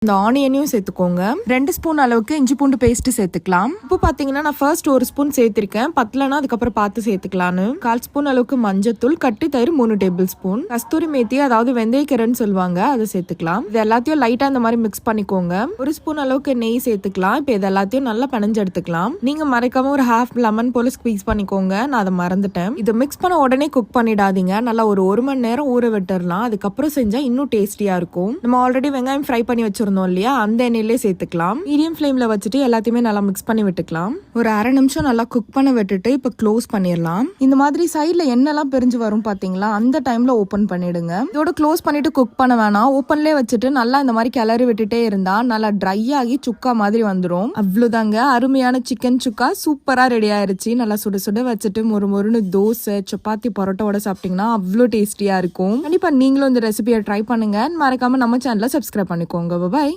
இந்த ஆனியனையும் சேர்த்துக்கோங்க. 2 ஸ்பூன் அளவுக்கு இஞ்சி பூண்டு பேஸ்ட் சேர்த்துக்கலாம். உப்பு பாத்தீங்கன்னா நான் ஃபர்ஸ்ட் 1 ஸ்பூன் சேர்த்திருக்கேன். பத்தலனா அதுக்கப்புறம் பார்த்து சேர்த்துக்கலான்னு. 1/4 ஸ்பூன் அளவுக்கு மஞ்சத்தூள், கட்டி தயிர் 3 டேபிள் ஸ்பூன், கஸ்தூரி மேத்தி அதாவது வெந்தயக்கீரைன்னு சொல்லுவாங்க, அதை சேர்த்துக்கலாம். இது எல்லாத்தையும் லைட்டா இந்த மாதிரி மிக்ஸ் பண்ணிக்கோங்க. 1 ஸ்பூன் அளவுக்கு நெய் சேர்த்துக்கலாம். இப்போ இது எல்லாத்தையும் நல்லா பிணைஞ்சு எடுத்துக்கலாம். நீங்க மறைக்காம ஒரு ஹாஃப் லெமன் போல ஸ்குவீஸ் பண்ணிக்கோங்க. நான் அதை மறந்துட்டேன். இதை மிக்ஸ் பண்ண உடனே குக் பண்ணிடாதீங்க. நல்லா ஒரு 1 மணி நேரம் ஊற விட்டுறலாம். அதுக்கப்புறம் செஞ்சா இன்னும் டேஸ்டியா இருக்கும். நம்ம ஆல்ரெடி வெங்காயம் ஃப்ரை பண்ணி வச்சிருந்தோம் இல்லையா, அந்த எண்ணெயிலே சேர்த்துக்கலாம். மீடியம் ஃப்ளேம்ல வச்சுட்டு எல்லாத்தையுமே நல்லா மிக்ஸ் பண்ணி விட்டுக்கலாம். ஒரு 1/2 நிமிஷம் நல்லா குக் பண்ண விட்டுட்டு இப்ப க்ளோஸ் பண்ணிடலாம். இந்த மாதிரி சைட்ல எண்ணெய்லாம் பிரிஞ்சு வரும் பாத்தீங்களா, அந்த டைம்ல ஓபன் பண்ணிடுங்க. இதோட க்ளோஸ் பண்ணிட்டு குக் பண்ண வேணாம். ஓப்பன்லேயே வச்சுட்டு நல்லா இந்த மாதிரி கிளறி விட்டுட்டே இருந்தா நல்லா ட்ரை ஆகி சுக்கா மாதிரி வந்துடும். அவ்வளவுதாங்க, அருமையான சிக்கன் சுக்கா சூப்பரா ரெடி ஆயிருச்சு. நல்லா சுட சுட வச்சுட்டு மொறுன்னு தோசை, சப்பாத்தி, பரோட்டாவோட சாப்பிட்டீங்கன்னா அவ்வளோ டேஸ்டியா இருக்கும். கண்டிப்பா நீங்களும் இந்த ரெசிபியை ட்ரை பண்ணுங்க. மறக்காம நம்ம சேனலை சப்ஸ்கிரைப் பண்ணிக்கோங்க.